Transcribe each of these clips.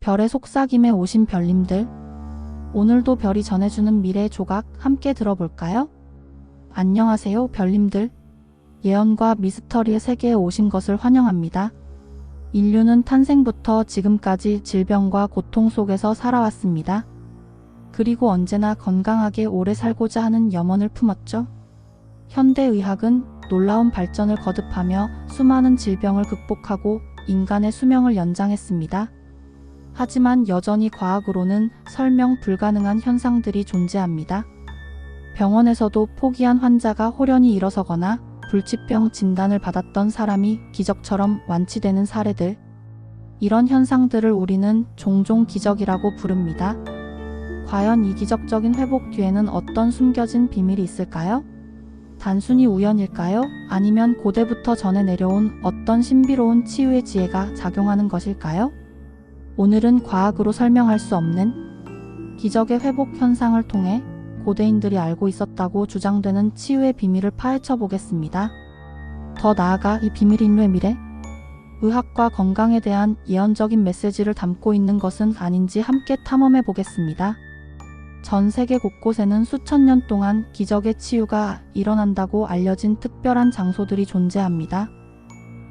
별의 속삭임에 오신 별님들, 오늘도 별이 전해주는 미래의 조각 함께 들어볼까요? 안녕하세요, 별님들. 예언과 미스터리의 세계에 오신 것을 환영합니다. 인류는 탄생부터 지금까지 질병과 고통 속에서 살아왔습니다. 그리고 언제나 건강하게 오래 살고자 하는 염원을 품었죠. 현대의학은 놀라운 발전을 거듭하며 수많은 질병을 극복하고 인간의 수명을 연장했습니다. 하지만 여전히 과학으로는 설명 불가능한 현상들이 존재합니다. 병원에서도 포기한 환자가 호련히 일어서거나 불치병 진단을 받았던 사람이 기적처럼 완치되는 사례들. 이런 현상들을 우리는 종종 기적이라고 부릅니다. 과연 이 기적적인 회복 뒤에는 어떤 숨겨진 비밀이 있을까요? 단순히 우연일까요? 아니면 고대부터 전해 내려온 어떤 신비로운 치유의 지혜가 작용하는 것일까요? 오늘은 과학으로 설명할 수 없는 기적의 회복 현상을 통해 고대인들이 알고 있었다고 주장되는 치유의 비밀을 파헤쳐 보겠습니다. 더 나아가 이 비밀이 인류의 미래, 의학과 건강에 대한 예언적인 메시지를 담고 있는 것은 아닌지 함께 탐험해 보겠습니다. 전 세계 곳곳에는 수천 년 동안 기적의 치유가 일어난다고 알려진 특별한 장소들이 존재합니다.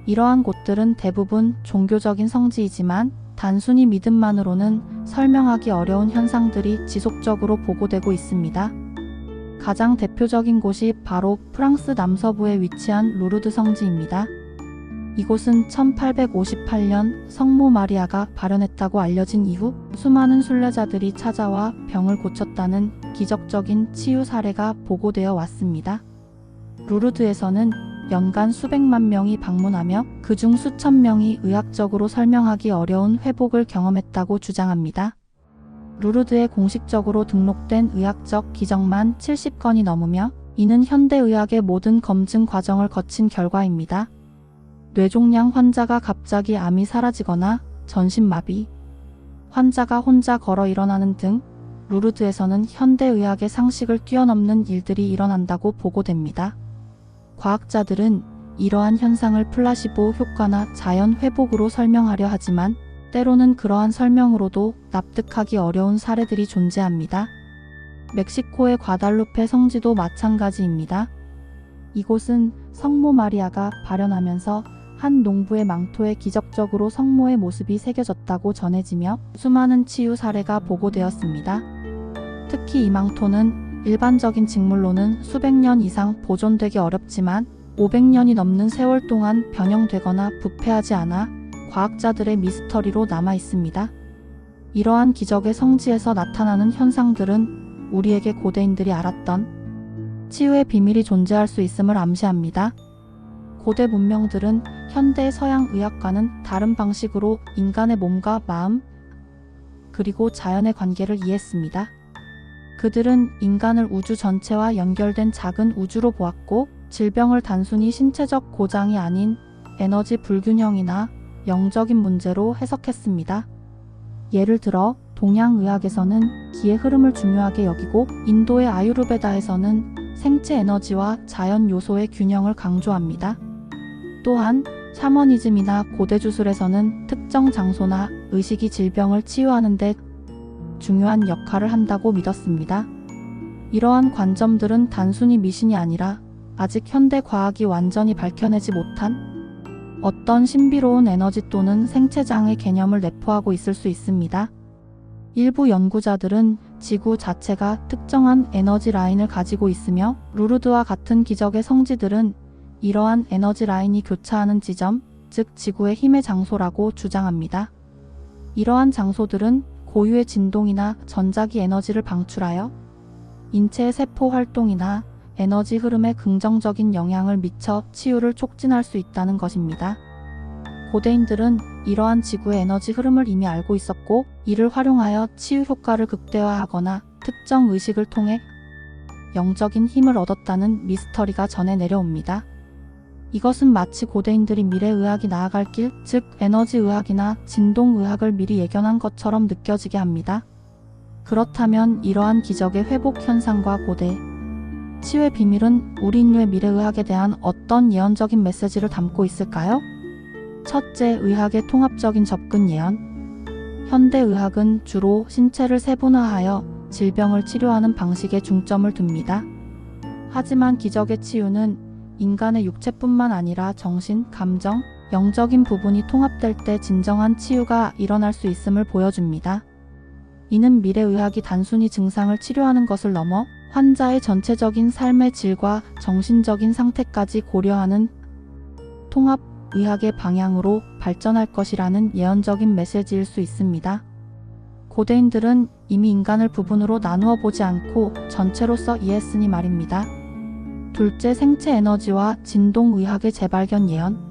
이러한 곳들은 대부분 종교적인 성지이지만 단순히 믿음만으로는 설명하기 어려운 현상들이 지속적으로 보고되고 있습니다. 가장 대표적인 곳이 바로 프랑스 남서부에 위치한 루르드 성지입니다. 이곳은 1858년 성모 마리아가 발현했다고 알려진 이후 수많은 순례자들이 찾아와 병을 고쳤다는 기적적인 치유 사례가 보고되어 왔습니다. 루르드에서는 연간 수백만 명이 방문하며 그중 수천 명이 의학적으로 설명하기 어려운 회복을 경험했다고 주장합니다. 루르드에 공식적으로 등록된 의학적 기적만 70건이 넘으며 이는 현대의학의 모든 검증 과정을 거친 결과입니다. 뇌종양 환자가 갑자기 암이 사라지거나 전신마비, 환자가 혼자 걸어 일어나는 등 루르드에서는 현대의학의 상식을 뛰어넘는 일들이 일어난다고 보고됩니다. 과학자들은 이러한 현상을 플라시보 효과나 자연 회복으로 설명하려 하지만 때로는 그러한 설명으로도 납득하기 어려운 사례들이 존재합니다. 멕시코의 과달루페 성지도 마찬가지입니다. 이곳은 성모 마리아가 발현하면서 한 농부의 망토에 기적적으로 성모의 모습이 새겨졌다고 전해지며 수많은 치유 사례가 보고되었습니다. 특히 이 망토는 일반적인 직물로는 수백 년 이상 보존되기 어렵지만 500년이 넘는 세월 동안 변형되거나 부패하지 않아 과학자들의 미스터리로 남아 있습니다. 이러한 기적의 성지에서 나타나는 현상들은 우리에게 고대인들이 알았던 치유의 비밀이 존재할 수 있음을 암시합니다. 고대 문명들은 현대 서양 의학과는 다른 방식으로 인간의 몸과 마음, 그리고 자연의 관계를 이해했습니다. 그들은 인간을 우주 전체와 연결된 작은 우주로 보았고 질병을 단순히 신체적 고장이 아닌 에너지 불균형이나 영적인 문제로 해석했습니다. 예를 들어 동양의학에서는 기의 흐름을 중요하게 여기고 인도의 아유르베다에서는 생체 에너지와 자연 요소의 균형을 강조합니다. 또한 샤머니즘이나 고대 주술에서는 특정 장소나 의식이 질병을 치유하는 데 중요한 역할을 한다고 믿었습니다. 이러한 관점들은 단순히 미신이 아니라 아직 현대 과학이 완전히 밝혀내지 못한 어떤 신비로운 에너지 또는 생체장의 개념을 내포하고 있을 수 있습니다. 일부 연구자들은 지구 자체가 특정한 에너지 라인을 가지고 있으며 루르드와 같은 기적의 성지들은 이러한 에너지 라인이 교차하는 지점, 즉 지구의 힘의 장소라고 주장합니다. 이러한 장소들은 고유의 진동이나 전자기 에너지를 방출하여 인체의 세포 활동이나 에너지 흐름에 긍정적인 영향을 미쳐 치유를 촉진할 수 있다는 것입니다. 고대인들은 이러한 지구의 에너지 흐름을 이미 알고 있었고 이를 활용하여 치유 효과를 극대화하거나 특정 의식을 통해 영적인 힘을 얻었다는 미스터리가 전해 내려옵니다. 이것은 마치 고대인들이 미래의학이 나아갈 길, 즉 에너지의학이나 진동의학을 미리 예견한 것처럼 느껴지게 합니다. 그렇다면 이러한 기적의 회복 현상과 고대 치유의 비밀은 우리 인류의 미래의학에 대한 어떤 예언적인 메시지를 담고 있을까요? 첫째, 의학의 통합적인 접근 예언. 현대의학은 주로 신체를 세분화하여 질병을 치료하는 방식에 중점을 둡니다. 하지만 기적의 치유는 인간의 육체뿐만 아니라 정신, 감정, 영적인 부분이 통합될 때 진정한 치유가 일어날 수 있음을 보여줍니다. 이는 미래의학이 단순히 증상을 치료하는 것을 넘어 환자의 전체적인 삶의 질과 정신적인 상태까지 고려하는 통합의학의 방향으로 발전할 것이라는 예언적인 메시지일 수 있습니다. 고대인들은 이미 인간을 부분으로 나누어 보지 않고 전체로서 이해했으니 말입니다. 둘째, 생체 에너지와 진동의학의 재발견 예언.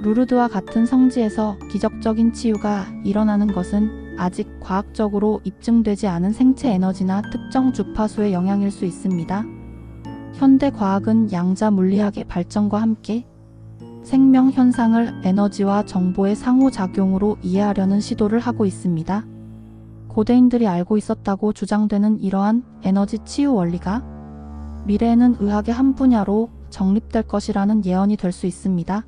루르드와 같은 성지에서 기적적인 치유가 일어나는 것은 아직 과학적으로 입증되지 않은 생체 에너지나 특정 주파수의 영향일 수 있습니다. 현대 과학은 양자 물리학의 발전과 함께 생명 현상을 에너지와 정보의 상호작용으로 이해하려는 시도를 하고 있습니다. 고대인들이 알고 있었다고 주장되는 이러한 에너지 치유 원리가 미래에는 의학의 한 분야로 정립될 것이라는 예언이 될 수 있습니다.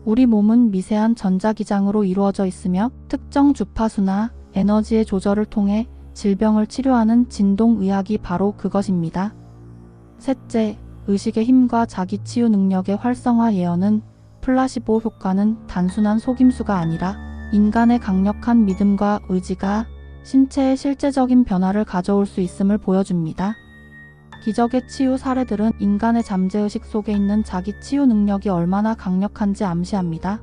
우리 몸은 미세한 전자기장으로 이루어져 있으며 특정 주파수나 에너지의 조절을 통해 질병을 치료하는 진동의학이 바로 그것입니다. 셋째, 의식의 힘과 자기 치유 능력의 활성화 예언은 플라시보 효과는 단순한 속임수가 아니라 인간의 강력한 믿음과 의지가 신체의 실제적인 변화를 가져올 수 있음을 보여줍니다. 기적의 치유 사례들은 인간의 잠재의식 속에 있는 자기 치유 능력이 얼마나 강력한지 암시합니다.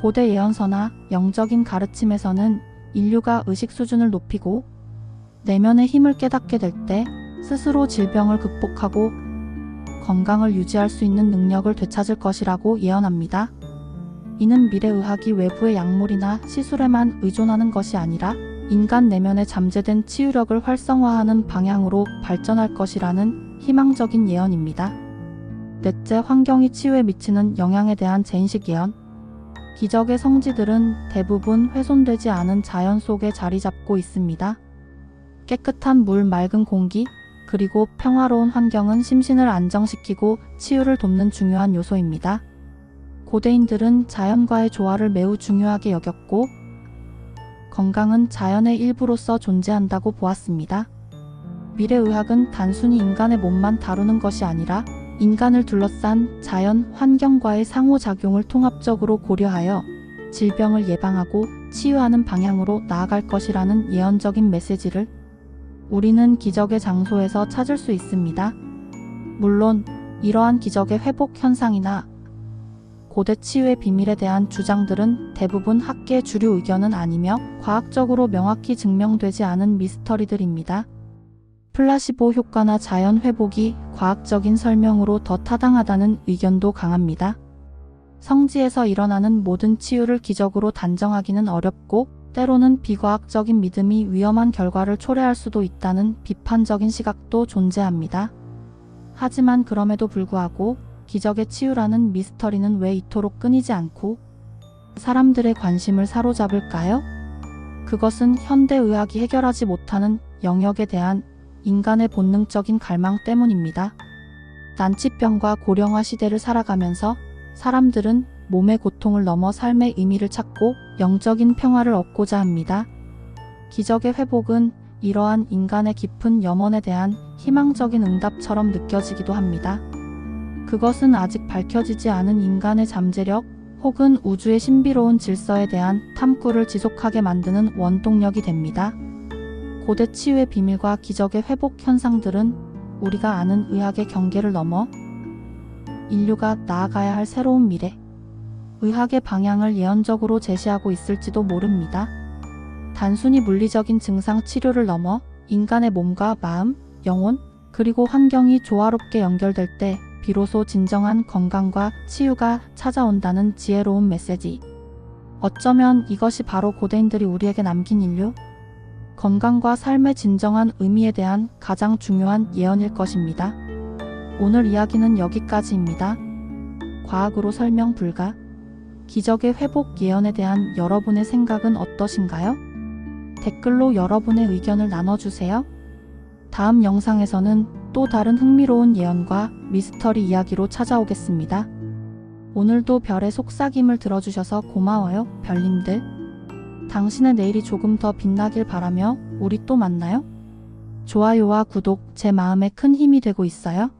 고대 예언서나 영적인 가르침에서는 인류가 의식 수준을 높이고 내면의 힘을 깨닫게 될 때 스스로 질병을 극복하고 건강을 유지할 수 있는 능력을 되찾을 것이라고 예언합니다. 이는 미래의학이 외부의 약물이나 시술에만 의존하는 것이 아니라 인간 내면에 잠재된 치유력을 활성화하는 방향으로 발전할 것이라는 희망적인 예언입니다. 넷째, 환경이 치유에 미치는 영향에 대한 재인식 예언. 기적의 성지들은 대부분 훼손되지 않은 자연 속에 자리 잡고 있습니다. 깨끗한 물, 맑은 공기, 그리고 평화로운 환경은 심신을 안정시키고 치유를 돕는 중요한 요소입니다. 고대인들은 자연과의 조화를 매우 중요하게 여겼고 건강은 자연의 일부로서 존재한다고 보았습니다. 미래의학은 단순히 인간의 몸만 다루는 것이 아니라 인간을 둘러싼 자연, 환경과의 상호작용을 통합적으로 고려하여 질병을 예방하고 치유하는 방향으로 나아갈 것이라는 예언적인 메시지를 우리는 기적의 장소에서 찾을 수 있습니다. 물론 이러한 기적의 회복 현상이나 고대 치유의 비밀에 대한 주장들은 대부분 학계 주류 의견은 아니며 과학적으로 명확히 증명되지 않은 미스터리들입니다. 플라시보 효과나 자연 회복이 과학적인 설명으로 더 타당하다는 의견도 강합니다. 성지에서 일어나는 모든 치유를 기적으로 단정하기는 어렵고 때로는 비과학적인 믿음이 위험한 결과를 초래할 수도 있다는 비판적인 시각도 존재합니다. 하지만 그럼에도 불구하고 기적의 치유라는 미스터리는 왜 이토록 끊이지 않고 사람들의 관심을 사로잡을까요? 그것은 현대의학이 해결하지 못하는 영역에 대한 인간의 본능적인 갈망 때문입니다. 난치병과 고령화 시대를 살아가면서 사람들은 몸의 고통을 넘어 삶의 의미를 찾고 영적인 평화를 얻고자 합니다. 기적의 회복은 이러한 인간의 깊은 염원에 대한 희망적인 응답처럼 느껴지기도 합니다. 그것은 아직 밝혀지지 않은 인간의 잠재력 혹은 우주의 신비로운 질서에 대한 탐구를 지속하게 만드는 원동력이 됩니다. 고대 치유의 비밀과 기적의 회복 현상들은 우리가 아는 의학의 경계를 넘어 인류가 나아가야 할 새로운 미래, 의학의 방향을 예언적으로 제시하고 있을지도 모릅니다. 단순히 물리적인 증상 치료를 넘어 인간의 몸과 마음, 영혼, 그리고 환경이 조화롭게 연결될 때 비로소 진정한 건강과 치유가 찾아온다는 지혜로운 메시지. 어쩌면 이것이 바로 고대인들이 우리에게 남긴 인류, 건강과 삶의 진정한 의미에 대한 가장 중요한 예언일 것입니다. 오늘 이야기는 여기까지입니다. 과학으로 설명 불가. 기적의 회복 예언에 대한 여러분의 생각은 어떠신가요? 댓글로 여러분의 의견을 나눠주세요. 다음 영상에서는 또 다른 흥미로운 예언과 미스터리 이야기로 찾아오겠습니다. 오늘도 별의 속삭임을 들어주셔서 고마워요, 별님들. 당신의 내일이 조금 더 빛나길 바라며 우리 또 만나요. 좋아요와 구독 제 마음에 큰 힘이 되고 있어요.